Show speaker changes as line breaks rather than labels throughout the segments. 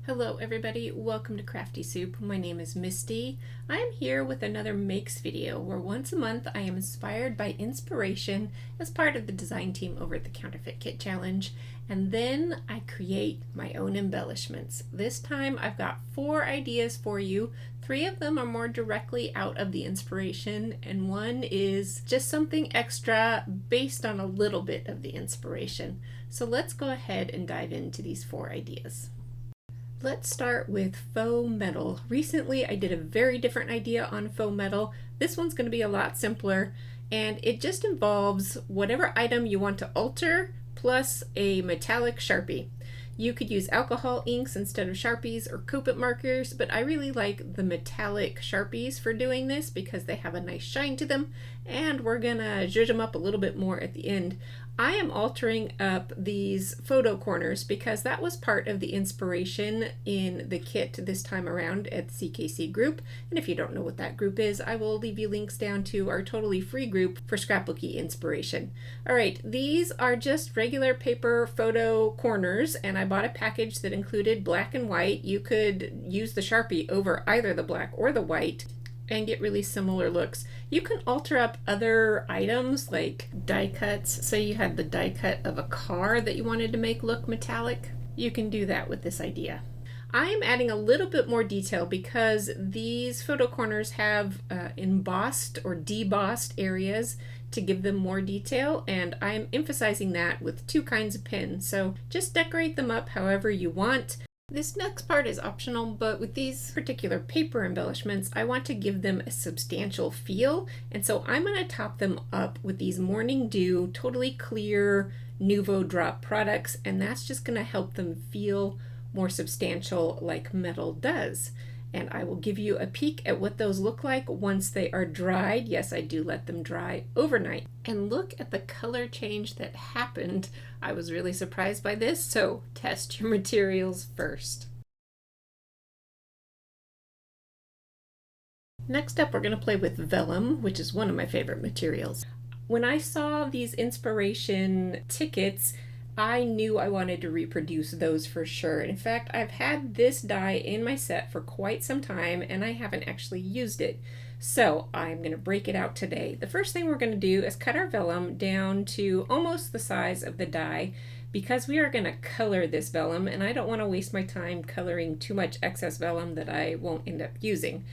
Hello everybody, welcome to Crafty Soup. My name is Misty. I am here with another Makes video where once a month I am inspired by inspiration as part of the design team over at the Counterfeit Kit Challenge, and then I create my own embellishments. This time I've got 4 ideas for you. 3 of them are more directly out of the inspiration, and one is just something extra based on a little bit of the inspiration. So let's go ahead and dive into these 4 ideas. Let's start with faux metal. Recently I did a very different idea on faux metal. This one's going to be a lot simpler, and it just involves whatever item you want to alter plus a metallic Sharpie. You could use alcohol inks instead of Sharpies or Copic markers, but I really like the metallic Sharpies for doing this because they have a nice shine to them, and we're gonna zhuzh them up a little bit more at the end. I am altering up these photo corners because that was part of the inspiration in the kit this time around at the CKC group. And if you don't know what that group is, I will leave you links down to our totally free group for scrapbooky inspiration. All right, these are just regular paper photo corners, and I bought a package that included black and white. You could use the Sharpie over either the black or the white and get really similar looks. You can alter up other items like die cuts. Say you had the die cut of a car that you wanted to make look metallic. You can do that with this idea. I am adding a little bit more detail because these photo corners have embossed or debossed areas to give them more detail, and I'm emphasizing that with 2 kinds of pins. So just decorate them up however you want. This next part is optional, but with these particular paper embellishments, I want to give them a substantial feel, and so I'm going to top them up with these Morning Dew totally clear Nuvo drop products, and that's just going to help them feel more substantial like metal does. And I will give you a peek at what those look like once they are dried. Yes, I do let them dry overnight. And look at the color change that happened. I was really surprised by this, so test your materials first. Next up, we're going to play with vellum, which is one of my favorite materials. When I saw these inspiration tickets, I knew I wanted to reproduce those for sure. In fact, I've had this die in my set for quite some time and I haven't actually used it. So I'm going to break it out today. The first thing we're going to do is cut our vellum down to almost the size of the die because we are going to color this vellum, and I don't want to waste my time coloring too much excess vellum that I won't end up using.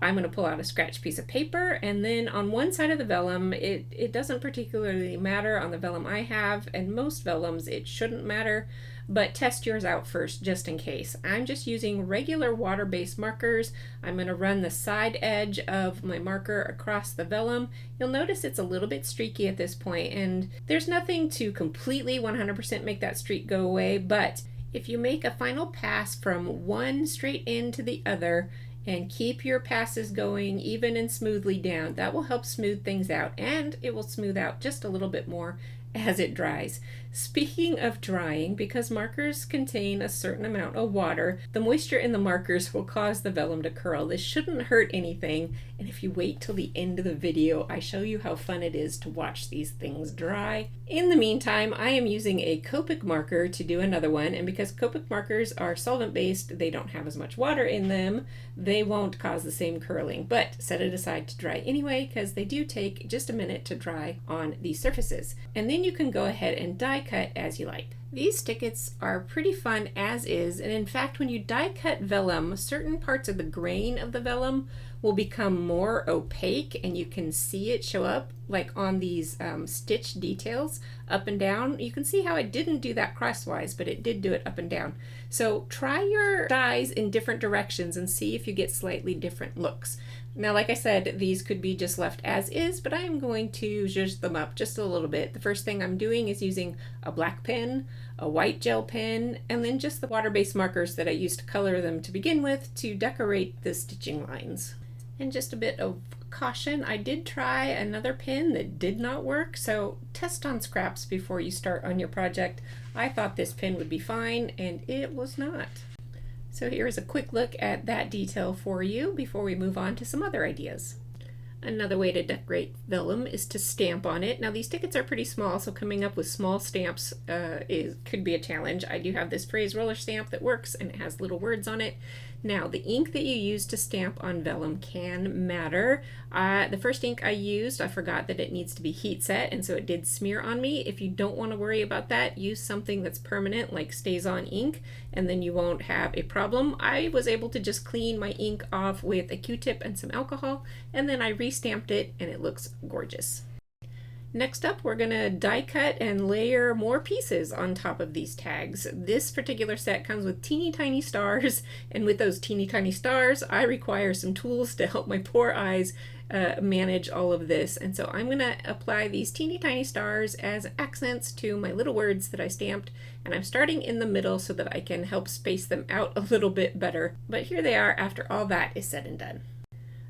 I'm going to pull out a scratch piece of paper, and then on one side of the vellum, it doesn't particularly matter on the vellum I have, and most vellums it shouldn't matter, but test yours out first just in case. I'm just using regular water-based markers. I'm going to run the side edge of my marker across the vellum. You'll notice it's a little bit streaky at this point, and there's nothing to completely 100% make that streak go away, but if you make a final pass from one straight end to the other, and keep your passes going even and smoothly down, that will help smooth things out, and it will smooth out just a little bit more as it dries. Speaking of drying, because markers contain a certain amount of water, the moisture in the markers will cause the vellum to curl. This shouldn't hurt anything, and if you wait till the end of the video, I show you how fun it is to watch these things dry. In the meantime, I am using a Copic marker to do another one, and because Copic markers are solvent-based, they don't have as much water in them, they won't cause the same curling, but set it aside to dry anyway because they do take just a minute to dry on these surfaces. And then you can go ahead and die cut as you like. These tickets are pretty fun as is, and in fact when you die cut vellum, certain parts of the grain of the vellum will become more opaque and you can see it show up like on these stitch details up and down. You can see how it didn't do that crosswise, but it did do it up and down. So try your dies in different directions and see if you get slightly different looks. Now, like I said, these could be just left as is, but I am going to zhuzh them up just a little bit. The first thing I'm doing is using a black pen, a white gel pen, and then just the water-based markers that I used to color them to begin with to decorate the stitching lines. And just a bit of caution, I did try another pen that did not work, so test on scraps before you start on your project. I thought this pen would be fine, and it was not. So here's a quick look at that detail for you before we move on to some other ideas. Another way to decorate vellum is to stamp on it. Now these tickets are pretty small, so coming up with small stamps could be a challenge. I do have this phrase roller stamp that works and it has little words on it. Now the ink that you use to stamp on vellum can matter. The first ink I used, I forgot that it needs to be heat set, and so it did smear on me. If you don't want to worry about that, use something that's permanent like stays on ink, and then you won't have a problem. I was able to just clean my ink off with a Q-tip and some alcohol, and then I restamped it and it looks gorgeous. Next up, we're gonna die cut and layer more pieces on top of these tags. This particular set comes with teeny tiny stars, and with those teeny tiny stars, I require some tools to help my poor eyes manage all of this. And so I'm gonna apply these teeny tiny stars as accents to my little words that I stamped, and I'm starting in the middle so that I can help space them out a little bit better. But here they are after all that is said and done.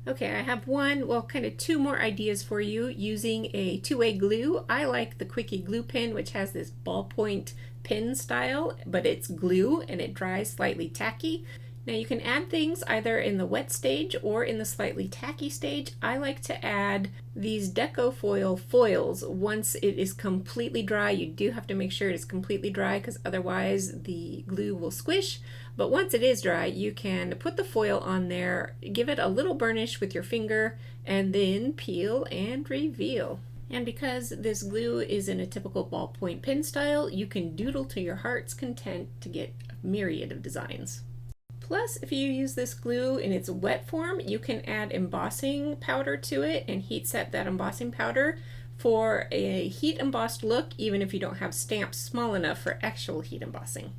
Okay, I have kind of two more ideas for you using a two-way glue. I like the Quickie glue pen, which has this ballpoint pen style, but it's glue and it dries slightly tacky. Now you can add things either in the wet stage or in the slightly tacky stage. I like to add these deco foil foils once it is completely dry. You do have to make sure it is completely dry because otherwise the glue will squish. But once it is dry, you can put the foil on there, give it a little burnish with your finger, and then peel and reveal. And because this glue is in a typical ballpoint pen style, you can doodle to your heart's content to get a myriad of designs. Plus, if you use this glue in its wet form, you can add embossing powder to it and heat set that embossing powder for a heat embossed look, even if you don't have stamps small enough for actual heat embossing.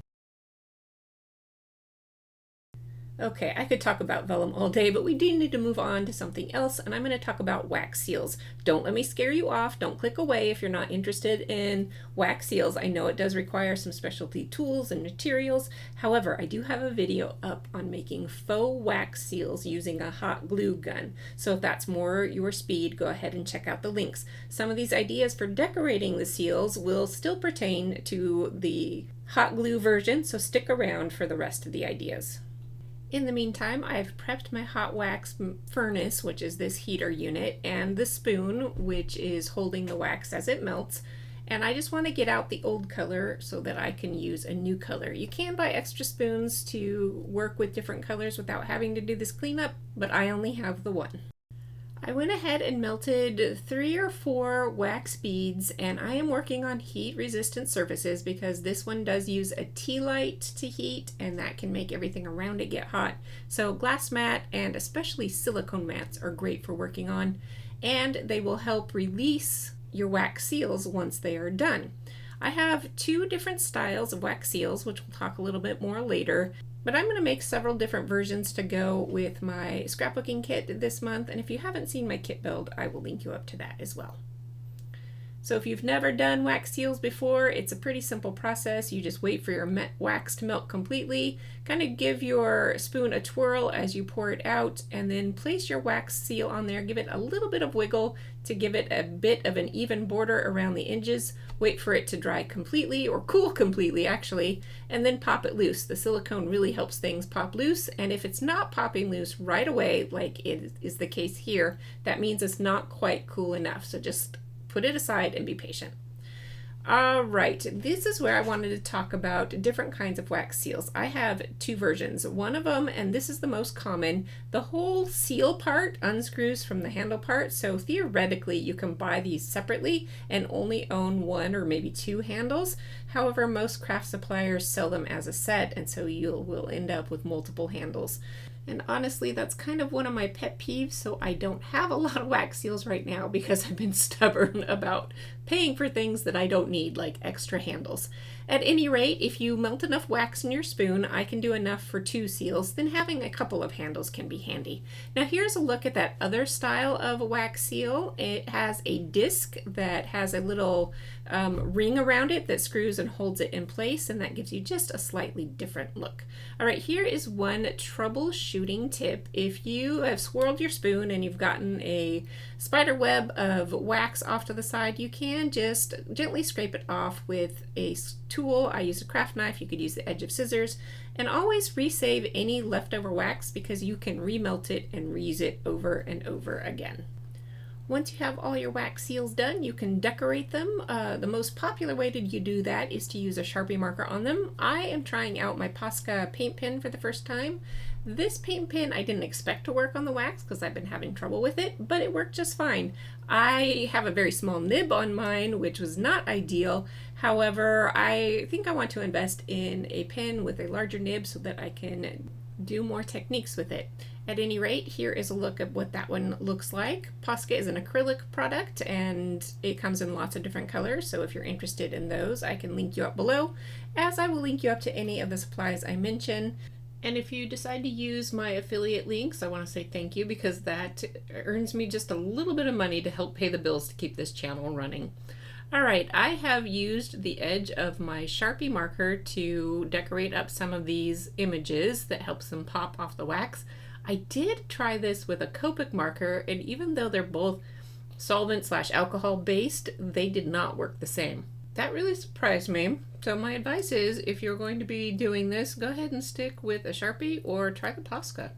Okay, I could talk about vellum all day, but we do need to move on to something else, and I'm going to talk about wax seals. Don't let me scare you off. Don't click away if you're not interested in wax seals. I know it does require some specialty tools and materials. However, I do have a video up on making faux wax seals using a hot glue gun. So if that's more your speed, go ahead and check out the links. Some of these ideas for decorating the seals will still pertain to the hot glue version, so stick around for the rest of the ideas. In the meantime, I've prepped my hot wax furnace, which is this heater unit, and the spoon, which is holding the wax as it melts. And I just want to get out the old color so that I can use a new color. You can buy extra spoons to work with different colors without having to do this cleanup, but I only have the one. I went ahead and melted 3 or 4 wax beads, and I am working on heat resistant surfaces because this one does use a tea light to heat, and that can make everything around it get hot. So glass mat and especially silicone mats are great for working on, and they will help release your wax seals once they are done. I have 2 different styles of wax seals, which we'll talk a little bit more later. But I'm going to make several different versions to go with my scrapbooking kit this month, and if you haven't seen my kit build, I will link you up to that as well. So if you've never done wax seals before, it's a pretty simple process. You just wait for your wax to melt completely, kind of give your spoon a twirl as you pour it out, and then place your wax seal on there. Give it a little bit of wiggle to give it a bit of an even border around the edges. Wait for it to dry completely, or cool completely actually, and then pop it loose. The silicone really helps things pop loose, and if it's not popping loose right away, like it is the case here, that means it's not quite cool enough. So just put it aside and be patient. All right, this is where I wanted to talk about different kinds of wax seals. I have 2 versions. One of them, and this is the most common, the whole seal part unscrews from the handle part, so theoretically you can buy these separately and only own 1 or maybe 2 handles. However, most craft suppliers sell them as a set, and so you will end up with multiple handles. And honestly, that's kind of one of my pet peeves, so I don't have a lot of wax seals right now because I've been stubborn about paying for things that I don't need, like extra handles. At any rate, if you melt enough wax in your spoon, I can do enough for 2 seals, then having a couple of handles can be handy. Now here's a look at that other style of wax seal. It has a disc that has a little ring around it that screws and holds it in place, and that gives you just a slightly different look. All right, here is one troubleshooting tip. If you have swirled your spoon and you've gotten a spider web of wax off to the side, you can just gently scrape it off with a tool. I use a craft knife. You could use the edge of scissors, and always resave any leftover wax because you can remelt it and reuse it over and over again. Once you have all your wax seals done, you can decorate them. The most popular way to do that is to use a Sharpie marker on them. I am trying out my Posca paint pen for the first time. This paint pen I didn't expect to work on the wax because I've been having trouble with it, but it worked just fine. I have a very small nib on mine, which was not ideal. However, I think I want to invest in a pen with a larger nib so that I can do more techniques with it. At any rate, here is a look at what that one looks like. Posca is an acrylic product and it comes in lots of different colors, so if you're interested in those, I can link you up below, as I will link you up to any of the supplies I mention. And if you decide to use my affiliate links, I want to say thank you because that earns me just a little bit of money to help pay the bills to keep this channel running. Alright, I have used the edge of my Sharpie marker to decorate up some of these images that helps them pop off the wax. I did try this with a Copic marker, and even though they're both solvent/alcohol based, they did not work the same. That really surprised me. So my advice is, if you're going to be doing this, go ahead and stick with a Sharpie or try the Posca.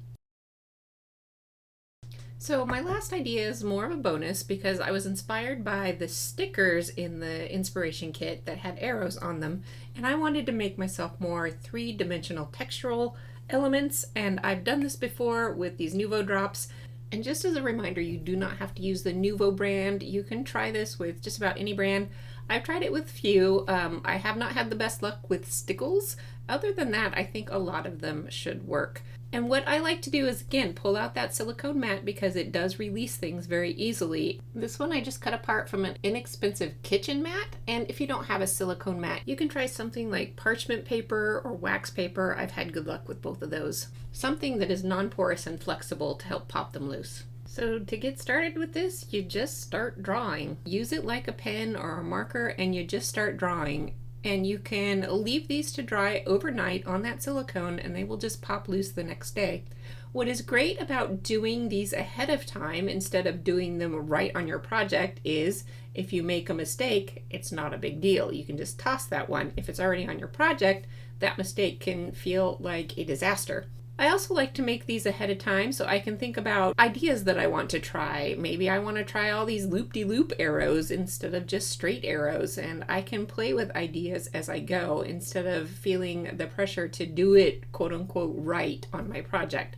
So my last idea is more of a bonus because I was inspired by the stickers in the inspiration kit that had arrows on them, and I wanted to make myself more three-dimensional textural elements, and I've done this before with these Nuvo drops. And just as a reminder, you do not have to use the Nuvo brand. You can try this with just about any brand. I've tried it with few. I have not had the best luck with stickles. Other than that, I think a lot of them should work. And what I like to do is, again, pull out that silicone mat because it does release things very easily. This one I just cut apart from an inexpensive kitchen mat, and if you don't have a silicone mat, you can try something like parchment paper or wax paper. I've had good luck with both of those. Something that is non-porous and flexible to help pop them loose. So to get started with this, you just start drawing. Use it like a pen or a marker and you just start drawing. And you can leave these to dry overnight on that silicone and they will just pop loose the next day. What is great about doing these ahead of time instead of doing them right on your project is if you make a mistake, it's not a big deal. You can just toss that one. If it's already on your project, that mistake can feel like a disaster. I also like to make these ahead of time so I can think about ideas that I want to try. Maybe I want to try all these loop-de-loop arrows instead of just straight arrows, and I can play with ideas as I go instead of feeling the pressure to do it quote-unquote right on my project.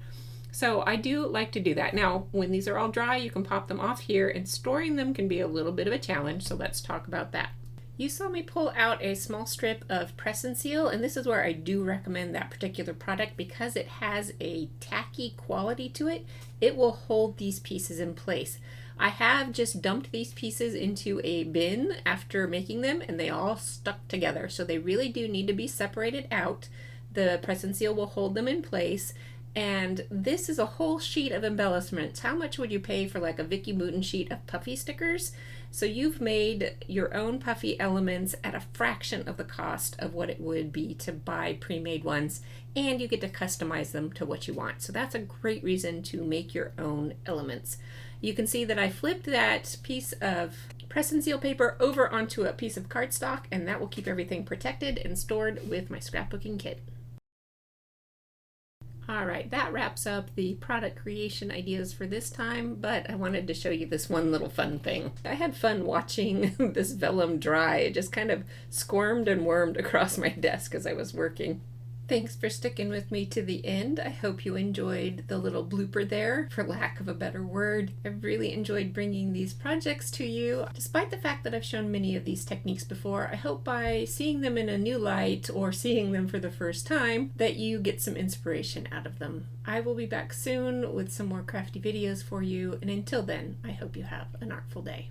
So I do like to do that. Now, when these are all dry, you can pop them off here, and storing them can be a little bit of a challenge, so let's talk about that. You saw me pull out a small strip of press and seal, and this is where I do recommend that particular product because it has a tacky quality to it. It will hold these pieces in place. I have just dumped these pieces into a bin after making them and they all stuck together, so they really do need to be separated out. The press and seal will hold them in place. And this is a whole sheet of embellishments. How much would you pay for like a Vicky Mouton sheet of puffy stickers? So you've made your own puffy elements at a fraction of the cost of what it would be to buy pre-made ones, and you get to customize them to what you want. So that's a great reason to make your own elements. You can see that I flipped that piece of press and seal paper over onto a piece of cardstock, and that will keep everything protected and stored with my scrapbooking kit. Alright, that wraps up the product creation ideas for this time, but I wanted to show you this one little fun thing. I had fun watching this vellum dry. It just kind of squirmed and wormed across my desk as I was working. Thanks for sticking with me to the end. I hope you enjoyed the little blooper there, for lack of a better word. I've really enjoyed bringing these projects to you. Despite the fact that I've shown many of these techniques before, I hope by seeing them in a new light or seeing them for the first time that you get some inspiration out of them. I will be back soon with some more crafty videos for you, and until then, I hope you have an artful day.